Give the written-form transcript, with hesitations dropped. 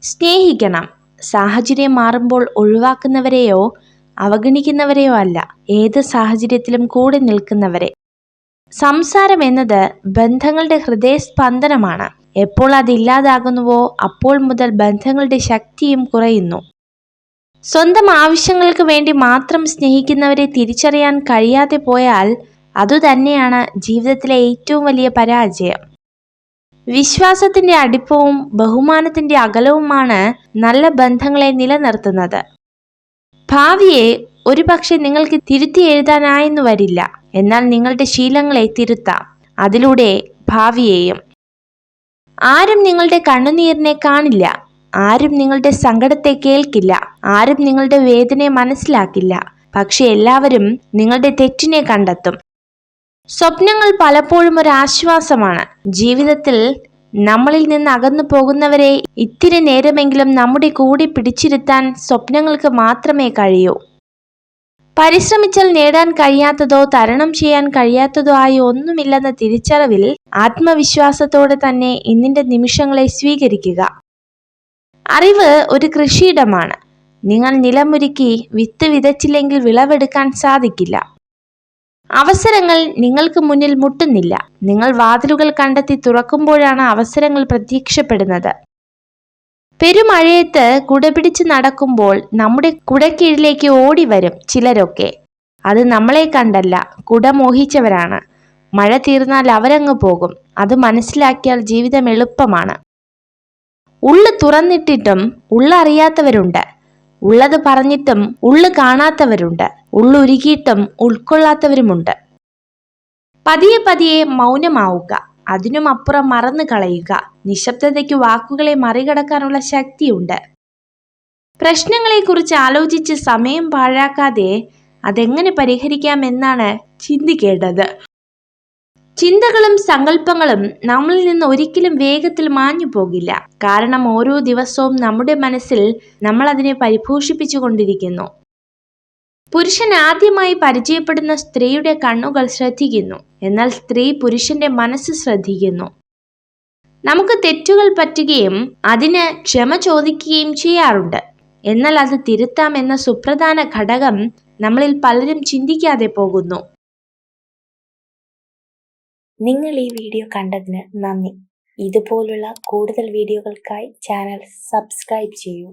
സ്നേഹിക്കണം. സാഹചര്യം മാറുമ്പോൾ ഒഴിവാക്കുന്നവരെയോ അവഗണിക്കുന്നവരെയോ അല്ല, ഏത് സാഹചര്യത്തിലും കൂടെ നിൽക്കുന്നവരെ. സംസാരം എന്നത് ബന്ധങ്ങളുടെ ഹൃദയസ്പന്ദനമാണ്. എപ്പോൾ അതില്ലാതാകുന്നുവോ അപ്പോൾ മുതൽ ബന്ധങ്ങളുടെ ശക്തിയും കുറയുന്നു. സ്വന്തം ആവശ്യങ്ങൾക്ക് വേണ്ടി മാത്രം സ്നേഹിക്കുന്നവരെ തിരിച്ചറിയാൻ കഴിയാതെ പോയാൽ അതുതന്നെയാണ് ജീവിതത്തിലെ ഏറ്റവും വലിയ പരാജയം. വിശ്വാസത്തിന്റെ അടുപ്പവും ബഹുമാനത്തിന്റെ അകലവുമാണ് നല്ല ബന്ധങ്ങളെ നിലനിർത്തുന്നത്. ഭാവിയെ ഒരുപക്ഷെ നിങ്ങൾക്ക് തിരുത്തി എഴുതാനായെന്നു വരില്ല, എന്നാൽ നിങ്ങളുടെ ശീലങ്ങളെ തിരുത്താം, അതിലൂടെ ഭാവിയെയും. ആരും നിങ്ങളുടെ കണ്ണുനീരിനെ കാണില്ല, ആരും നിങ്ങളുടെ സങ്കടത്തെ കേൾക്കില്ല, ആരും നിങ്ങളുടെ വേദനയെ മനസ്സിലാക്കില്ല. പക്ഷെ എല്ലാവരും നിങ്ങളുടെ തെറ്റിനെ കണ്ടെത്തും. സ്വപ്നങ്ങൾ പലപ്പോഴും ഒരു ആശ്വാസമാണ്. ജീവിതത്തിൽ നമ്മളിൽ നിന്ന് അകന്നു പോകുന്നവരെ ഇത്തിരി നേരമെങ്കിലും നമ്മുടെ കൂടെ പിടിച്ചിരുത്താൻ സ്വപ്നങ്ങൾക്ക് മാത്രമേ കഴിയൂ. പരിശ്രമിച്ചാൽ നേടാൻ കഴിയാത്തതോ തരണം ചെയ്യാൻ കഴിയാത്തതോ ആയി ഒന്നുമില്ലെന്ന തിരിച്ചറിവിൽ ആത്മവിശ്വാസത്തോടെ തന്നെ ഇന്നിന്റെ നിമിഷങ്ങളെ സ്വീകരിക്കുക. അറിവ് ഒരു കൃഷിയിടമാണ്. നിങ്ങൾ നിലമൊരുക്കി വിത്ത് വിതച്ചില്ലെങ്കിൽ വിളവെടുക്കാൻ സാധിക്കില്ല. അവസരങ്ങൾ നിങ്ങൾക്ക് മുന്നിൽ മുട്ടുന്നില്ല, നിങ്ങൾ വാതിലുകൾ കണ്ടെത്തി തുറക്കുമ്പോഴാണ് അവസരങ്ങൾ പ്രത്യക്ഷപ്പെടുന്നത്. പെരുമഴയത്ത് കുടപിടിച്ച് നടക്കുമ്പോൾ നമ്മുടെ കുടക്കീഴിലേക്ക് ഓടി വരും ചിലരൊക്കെ. അത് നമ്മളെ കണ്ടല്ല, കുട മോഹിച്ചവരാണ്. മഴ തീർന്നാൽ അവരങ്ങ് പോകും. അത് മനസ്സിലാക്കിയാൽ ജീവിതം എളുപ്പമാണ്. ഉള്ളു തുറന്നിട്ടിട്ടും ഉള്ളറിയാത്തവരുണ്ട്, ഉള്ളത് പറഞ്ഞിട്ടും ഉള്ളു കാണാത്തവരുണ്ട്, ഉള്ളുരുകിയിട്ടും ഉൾക്കൊള്ളാത്തവരുമുണ്ട്. പതിയെ പതിയെ മൗനമാവുക, അതിനുമപ്പുറം മറന്നു കളയുക. നിശബ്ദതയ്ക്ക് വാക്കുകളെ മറികടക്കാനുള്ള ശക്തിയുണ്ട്. പ്രശ്നങ്ങളെക്കുറിച്ച് ആലോചിച്ച് സമയം പാഴാക്കാതെ അതെങ്ങനെ പരിഹരിക്കാമെന്നാണ് ചിന്തിക്കേണ്ടത്. ചിന്തകളും സങ്കല്പങ്ങളും നമ്മളിൽ നിന്ന് ഒരിക്കലും വേഗത്തിൽ മാഞ്ഞു പോകില്ല. കാരണം ഓരോ ദിവസവും നമ്മുടെ മനസ്സിൽ നമ്മൾ അതിനെ പരിപോഷിപ്പിച്ചു കൊണ്ടിരിക്കുന്നു. പുരുഷൻ ആദ്യമായി പരിചയപ്പെടുന്ന സ്ത്രീയുടെ കണ്ണുകൾ ശ്രദ്ധിക്കുന്നു, എന്നാൽ സ്ത്രീ പുരുഷന്റെ മനസ്സ് ശ്രദ്ധിക്കുന്നു. നമുക്ക് തെറ്റുകൾ പറ്റുകയും അതിന് ക്ഷമ ചോദിക്കുകയും ചെയ്യാറുണ്ട്. എന്നാൽ അത് തിരുത്താം എന്ന സുപ്രധാന ഘടകം നമ്മളിൽ പലരും ചിന്തിക്കാതെ പോകുന്നു. നിങ്ങൾ ഈ വീഡിയോ കണ്ടതിന് നന്ദി. ഇതുപോലുള്ള കൂടുതൽ വീഡിയോകൾക്കായി ചാനൽ സബ്സ്ക്രൈബ് ചെയ്യൂ.